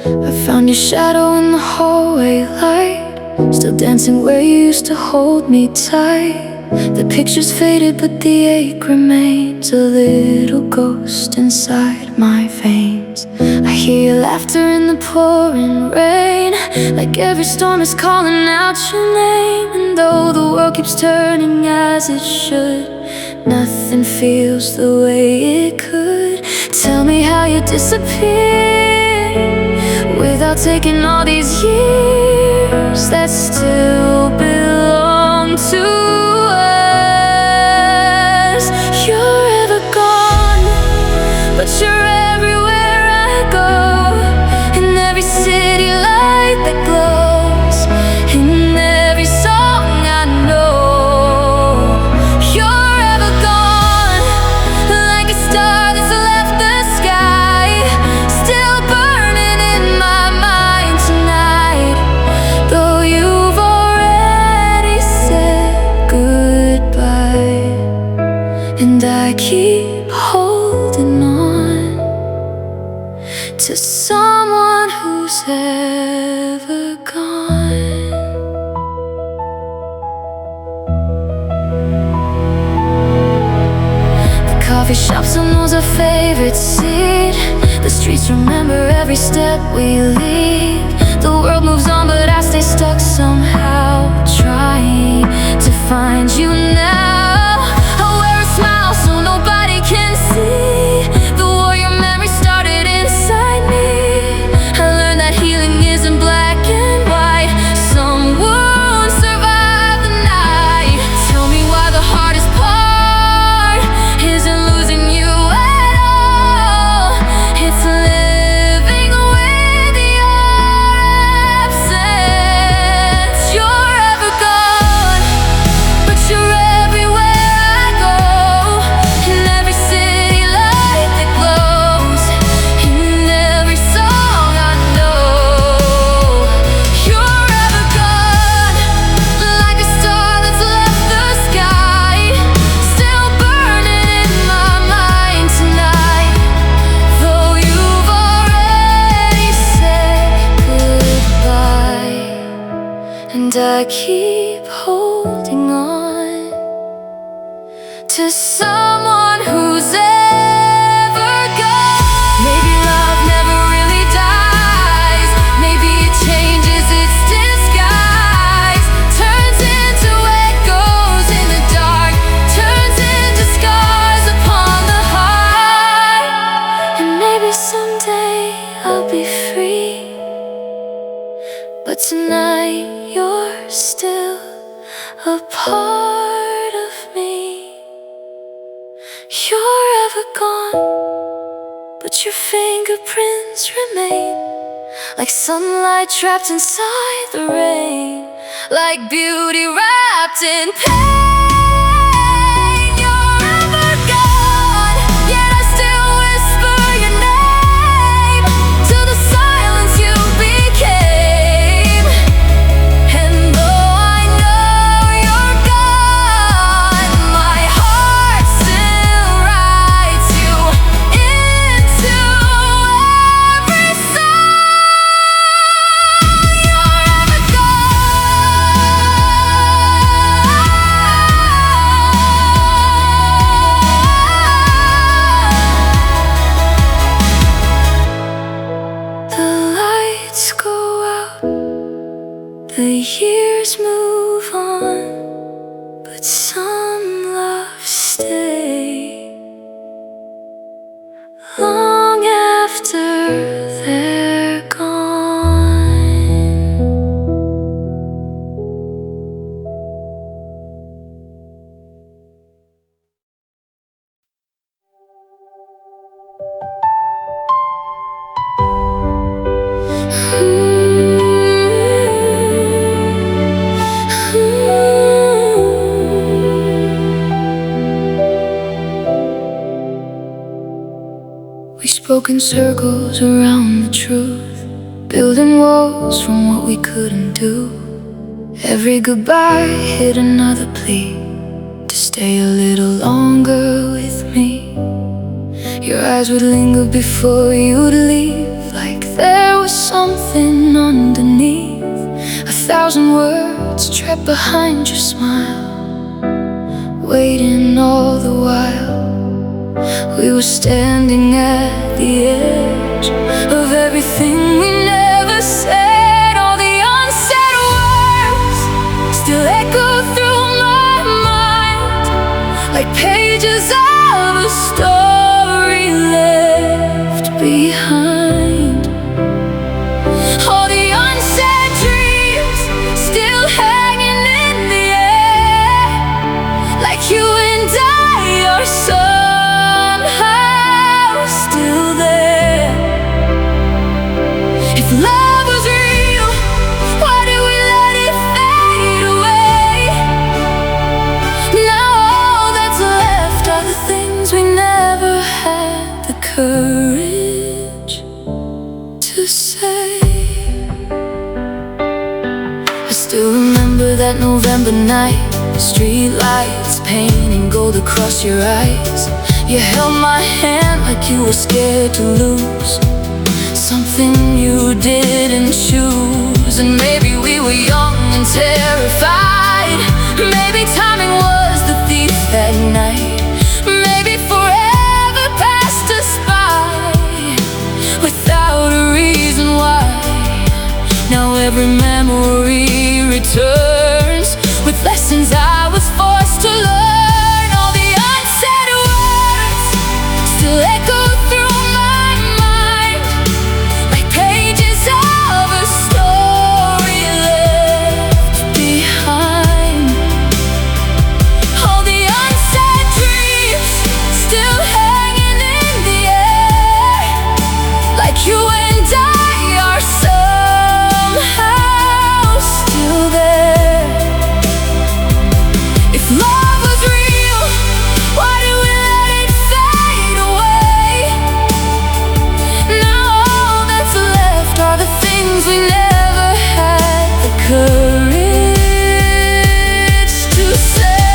I found your shadow in the hallway light, still dancing where you used to hold me tight. The picture's faded but the ache remains, a little ghost inside my veins. I hear your laughter in the pouring rain, like every storm is calling out your name. And though the world keeps turning as it should, nothing feels the way it could. Tell me how you disappeared without taking all these years that still belong to us. You're ever gone, but you're everywhere I go, in every city light that glows, in every song I know. You're ever gone, like a star that's left the sky, still burning in my mind tonight, though you've already said goodbye. And I keep holding on to someone who's ever gone. The coffee shop still knows our favorite seat, the streets remember every step we leave. The world moves on but I stay stuck somehow, trying to find you now. I wear a smile so nobody can see the war your memory started inside me. I learned that healing isn't black and white, some wounds survive the night. Tell me why the hardest part isn't losing you at all, it's living with your absence. You're ever gone, but you're everywhere I go, in every city light that glows, in every song I know. You're ever gone, like a star that's left the sky, still burning in my mind tonight, though you've already said goodbye. And I keep holding on to someone who's ever gone. Maybe love never really dies, maybe it changes its disguise, turns into echoes in the dark, turns into scars upon the heart. And maybe someday I'll be free, but tonight you're still a part of me. You're ever gone, but your fingerprints remain, like sunlight trapped inside the rain, like beauty wrapped in pain. You're ever gone, yet I still whisper your name to the silence you became. And though I know you're gone, my heart still writes you into every song. You're ever gone. The lights go out, the years move on, but some loves stay long after they're gone. We spoke in circles around the truth, building walls from what we couldn't do. Every goodbye hit another plea to stay a little longer with me. Your eyes would linger before you'd leave, like there was some 1,000 words trapped behind your smile, waiting all the while. We were standing at the edge of everything we never said. All the unsaid words still echo through my mind, like pages of a story left behind. All the unsaid dreams still hanging in the air, like you and I are somehow still there. If love was real, why did we let it fade away? Now all that's left are the things we never had the courage to say. I still remember that November night, street lights painting gold across your eyes. You held my hand like you were scared to lose something you didn't choose. And maybe we were young and terrified. Maybe timing was the thief that night. Maybe forever passed us by without a reason why. Now every memory returns with lessons I was forced to learn. All the unsaid words still echo through my mind, like pages of a story left behind. All the unsaid dreams still hanging in the air, like you and I are somehow still there. If love was real, why did we let it fade away? Now all that's left are the things we never had the courage to say.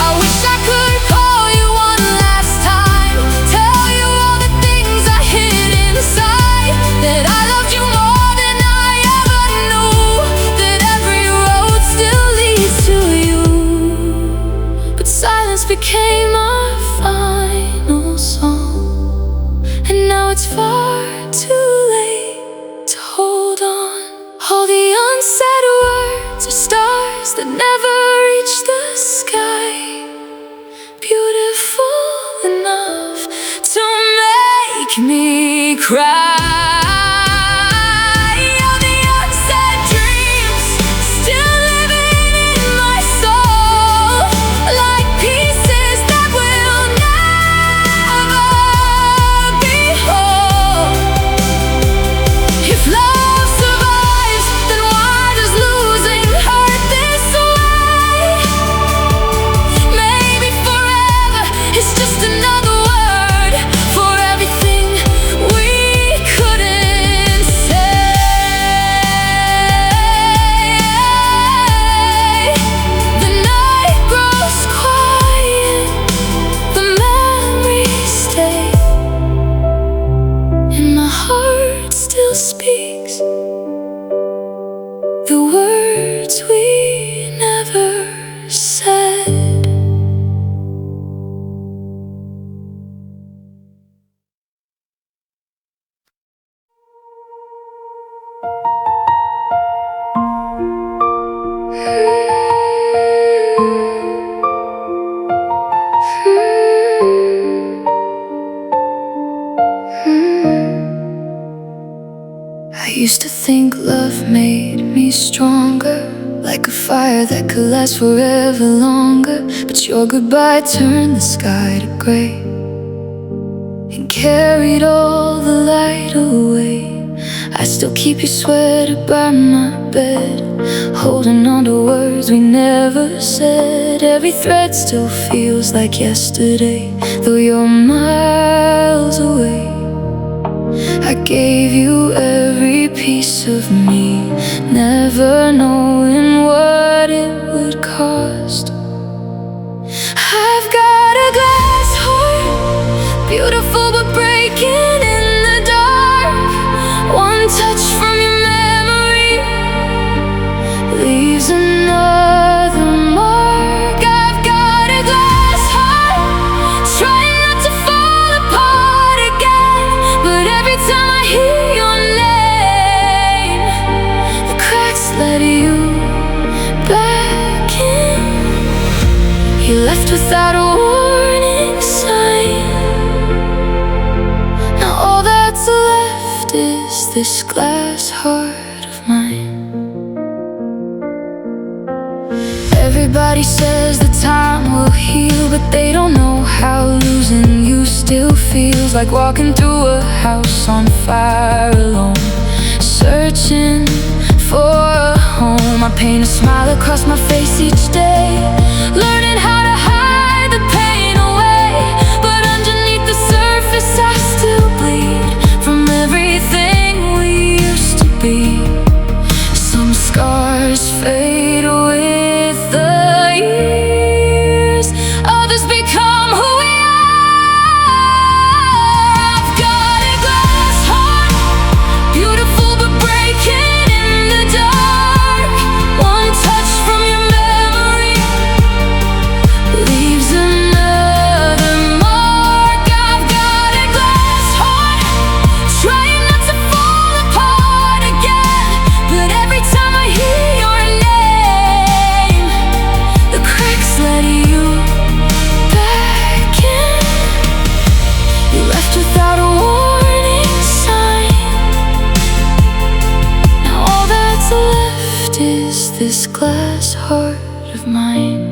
I wish I could call you one last time, tell you all the things I hid inside, that I loved you more than I ever knew, that every road still leads to you. But silence became our final song, and now it's far too late to hold on. All the unsaid words are stars that never reach the sky, beautiful enough to make me cry. All the unsaid dreams still living in my soul, like pieces that will never be whole. If love survives, then why does losing hurt this way? Maybe forever is just another word for everything we couldn't say. The night grows quiet, the memories stay, and my heart still speaks the words we never said. I used to think love made me stronger, like a fire that could last forever longer. But your goodbye turned the sky to gray and carried all the light away. I still keep your sweater by my bed, holding on to words we never said. Every thread still feels like yesterday, though you're miles away. I gave you every piece of me, never knowing what it would cost. I've got a glass heart, beautiful but breaking in the dark. One touch from your memory left without a warning sign. Now all that's left is this glass heart of mine. Everybody says the time will heal, but they don't know how losing you still feels. Like walking through a house on fire alone, searching for a home. I paint a smile across my face each day, learning how to hide the pain away. But underneath the surface I still bleed from everything we used to be. Some scars fade with the years, others become who we are. I've got a glass heart, beautiful but breaking in the dark. One touch from your memory leaves another mark. I've got a glass heart, trying not to fall apart again. But every time I hear your name, the cracks let you back in. You left without a warning sign. Now all that's left is this glass heart of mine.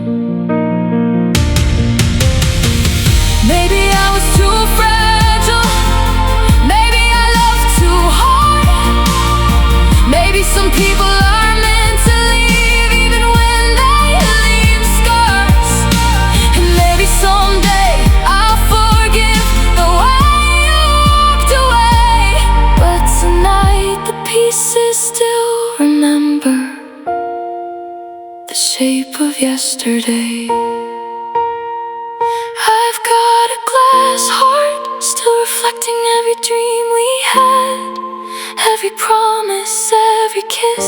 Maybe I was too fragile, maybe I loved too hard. Maybe some people are meant to leave even when they leave scars. And maybe someday I'll forgive the way you walked away. But tonight the pieces still remember the shape of yesterday. I've got a glass heart, still reflecting every dream we had, every promise, every kiss,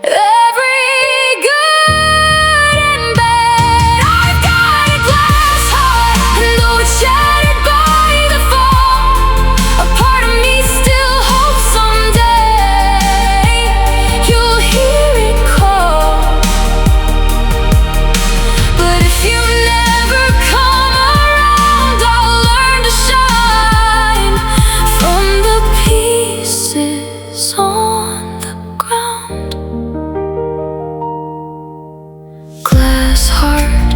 every good and bad. I've got a glass heart, and though it's shattered by the fall, a part of me still hopes someday you'll hear it call. But if you never come around, I'll learn to shine from the pieces on the ground. Glass heart,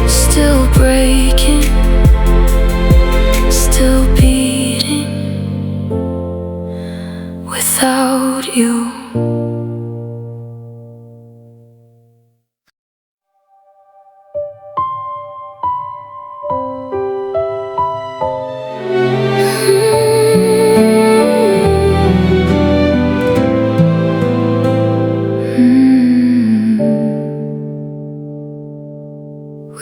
still breaking, still beating without you.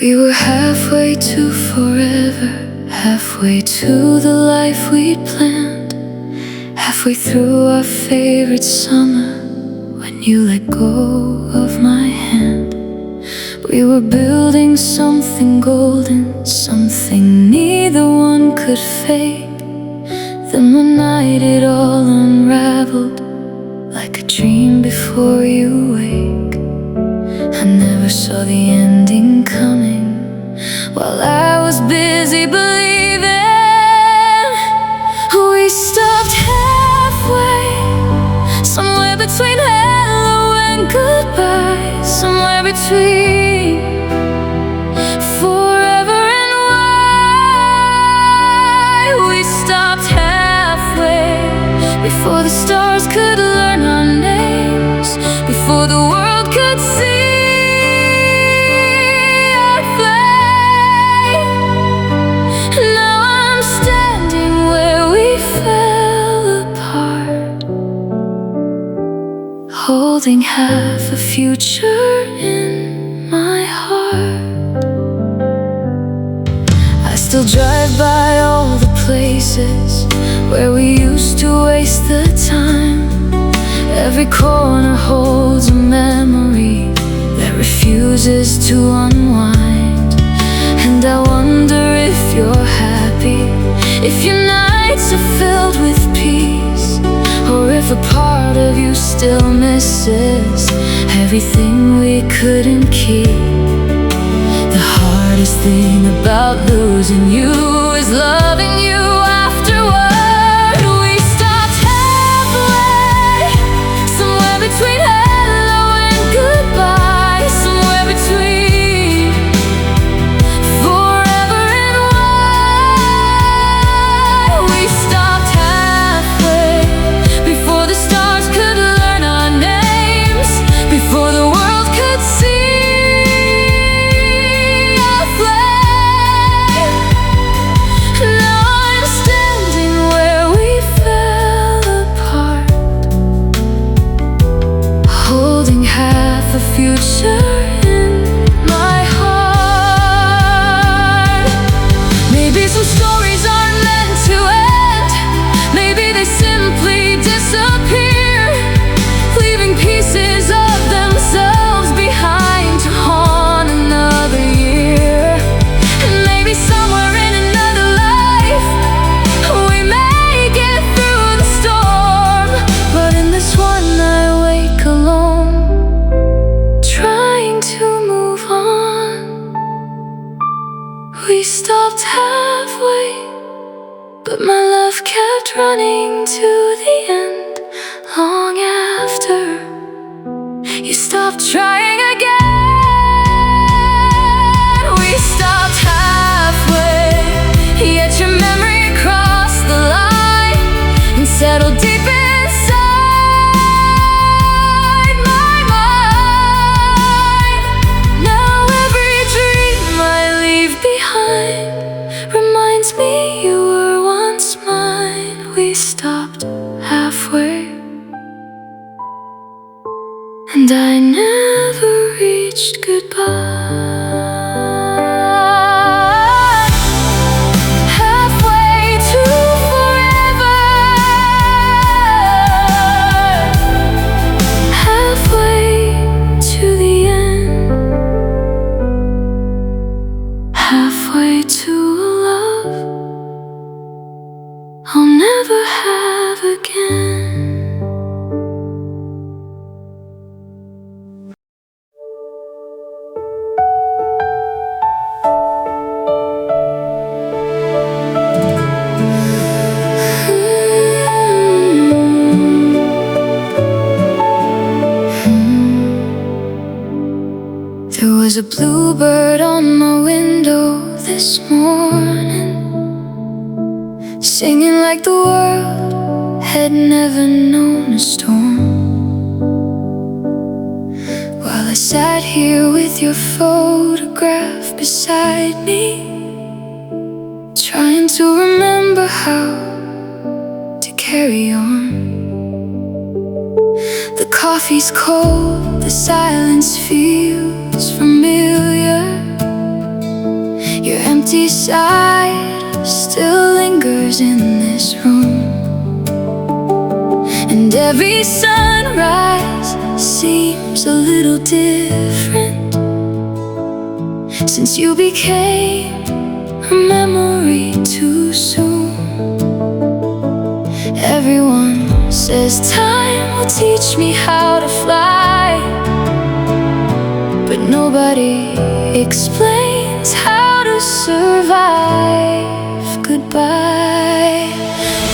We were halfway to forever, halfway to the life we'd planned, halfway through our favorite summer when you let go of my hand. We were building something golden, something neither one could fake. Then one night it all unraveled like a dream before you wake. I never saw the ending coming while I was busy believing. We stopped halfway, somewhere between hello and goodbye, somewhere between forever and why. We stopped halfway before the stars could learn our names, before the world could see. Holding half a future in my heart. I still drive by all the places where we used to waste the time. Every corner holds a memory that refuses to unwind. And I wonder if you're happy, if your nights are filled with peace, or if a part of you still misses everything we couldn't keep. hardest thing about losing you is loving you afterward. We stopped halfway, somewhere between hello and goodbye, somewhere between forever and why. We stopped halfway, before the stars could learn our names, before the world could see our flame. Now I'm standing where we fell apart, holding half a future in my heart. Maybe some stories aren't meant to end, maybe they simply disappear, leaving pieces of themselves behind to haunt another year. And maybe somewhere in another life we make it through the storm, but in this one I wake alone, trying to move on. We stopped halfway, but my love kept running to the end. Long after you stopped trying again, we stopped halfway, yet your memory crossed the line and settled deep inside my mind. Now every dream I leave behind reminds me you were once mine. We stopped halfway, and I never reached goodbye. Halfway to forever, halfway to the end, halfway to a love I'll never have again. There was a bluebird on my window this morning, singing like the world had never known a storm. While I sat here with your photograph beside me, trying to remember how to carry on. The coffee's cold, the silence feels familiar. Your empty side still lingers in this room, and every sunrise seems a little different since you became a memory too soon. Everyone says time will teach me how to fly, but nobody explains how to survive goodbye.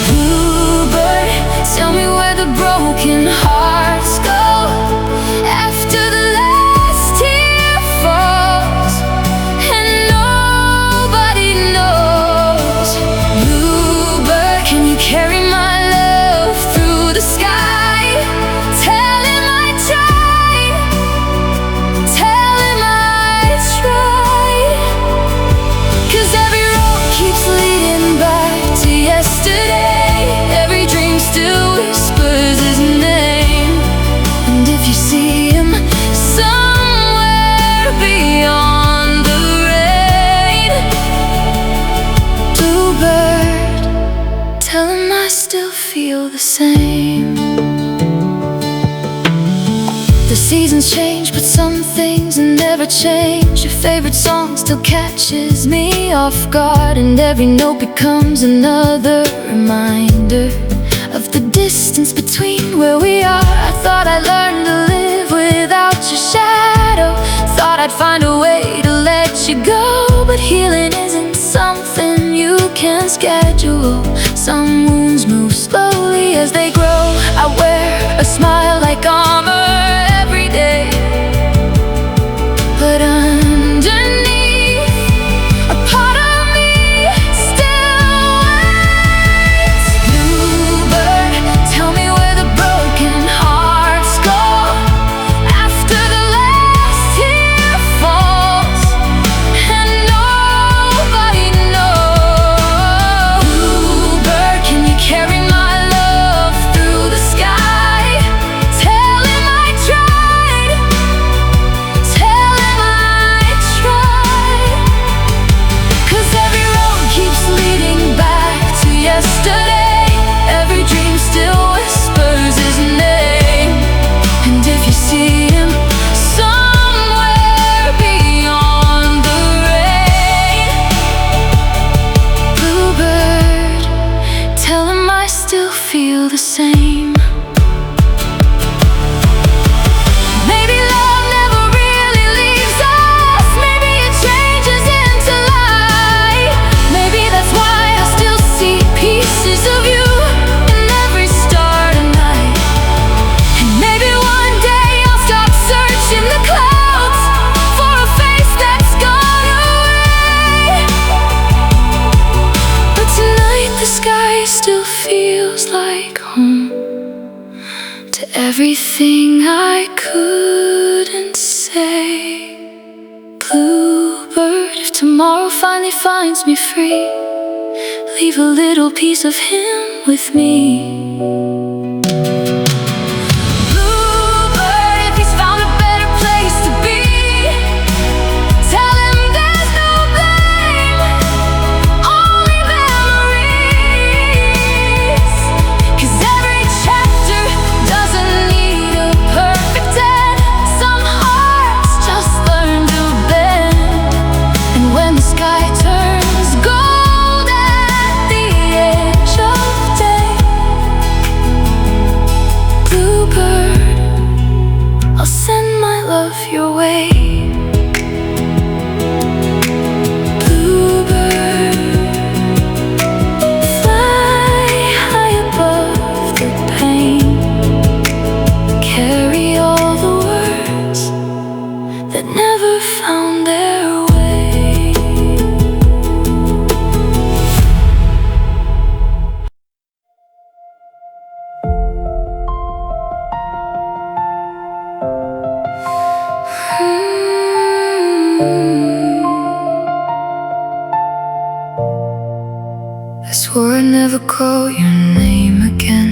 Bluebird, tell me where the broken hearts go after the last tear falls, and nobody knows. Bluebird, can you carry my love through the sky? Tell him I tried, tell him I tried, 'cause every road keeps leading back to yesterday. Every dream still whispers his name, and if you see him somewhere beyond the rain, Bluebird, tell him I still feel the same. The seasons change, but some things never change. Your favorite song still catches me off guard, and every note becomes another reminder of the distance between where we are. I thought I learned to live without your shadow, thought I'd find a way to let you go, but But healing isn't something you can schedule. Some wounds move slowly as they grow. I wear a smile like armor every day, but underneath, a part of me still waits. Bluebird, tell me where the broken hearts go after the last tear falls, and nobody knows. Bluebird, can you carry my love through the sky? Tell him I tried. Tell him I tried. 'Cause every road keeps leading back to yesterday. Every dream still whispers his name. And if you see him somewhere beyond the rain, Bluebird, tell him I still feel the same. Maybe love never really leaves us. Maybe it changes into light. Maybe that's why I still see pieces of you in every star tonight. And maybe one day I'll stop searching the clouds for a face that's gone away. But tonight the sky still feels like home to everything I couldn't say. Bluebird, if tomorrow finally finds me free, leave a little piece of him with me. Bluebird, if he's found a better place to be, tell him there's no blame, only memories. 'Cause every chapter doesn't need a perfect end. Some hearts just learn to bend. And when the sky turns gold at the edge of day, Bluebird, I'll send my love your way. Bluebird, fly high above the pain. Carry all the words that never found their way. I swore I'd never call your name again.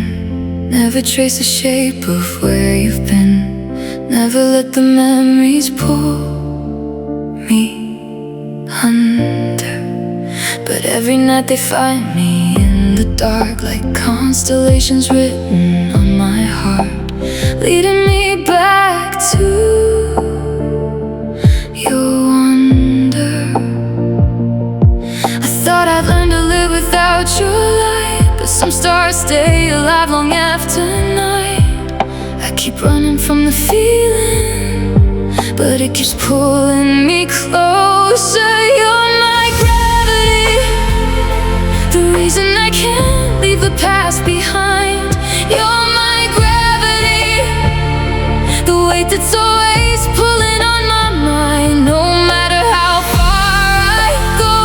Never trace the shape of where you've been. Never let the memories pull me under. But every night they find me in the dark, like constellations written on my heart, leading me back to your wonder. I thought I'd learn to live without your light, but some stars stay alive long after night. I keep running from the feeling, but it keeps pulling me closer. You're my gravity, the reason I can't leave the past behind. You're my gravity, the weight that's always pulling on my mind. No matter how far I go,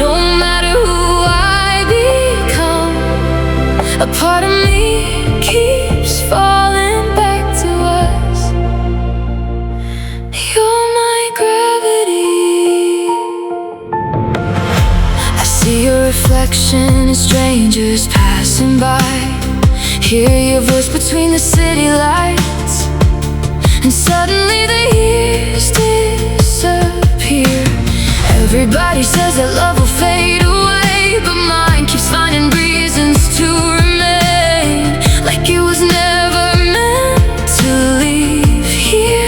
no matter who I become, a part of me keeps falling back to us. You're my gravity. I see your reflection in strangers passing by, hear your voice between the city lights, and suddenly the years disappear. Everybody says that love will fade away, but mine keeps finding reasons to remain, like it was never meant to leave here.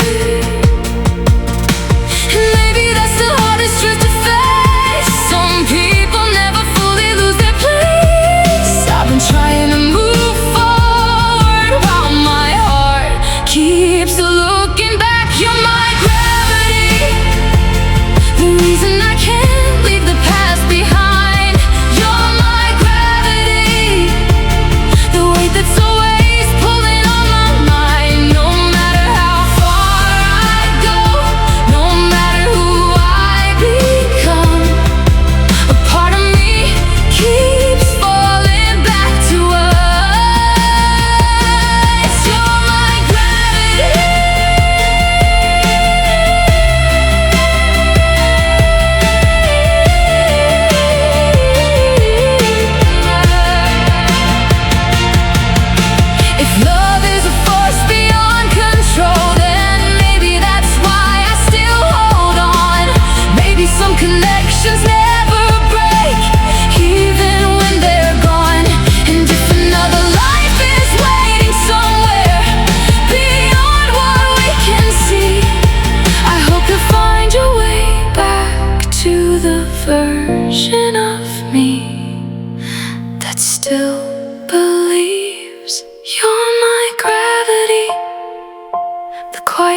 And maybe that's the hardest truth to face. Some people never fully lose their place. I've been trying to move forward while my heart keeps looking back. You're my gravity, the reason I can't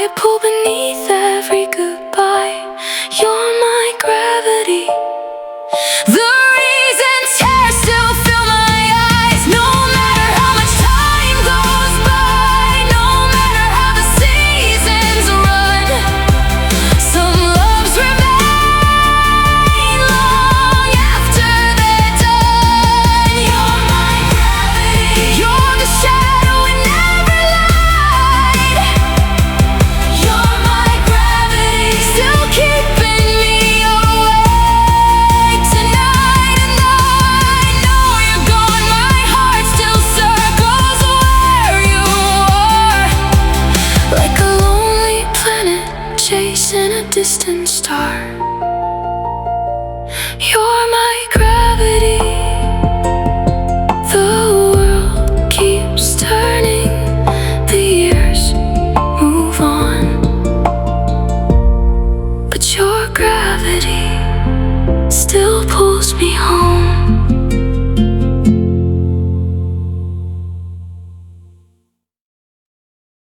quiet pull beneath every goodbye. You're my gravity. The reason tears still fill my eyes. No matter how much time goes by, no matter how the seasons run, some loves remain long after they're done. You're my gravity. You're the shadow in every light. You're my gravity, still keeping me awake tonight. And I know you're gone, my heart still circles where you are, like a lonely planet chasing a distant star.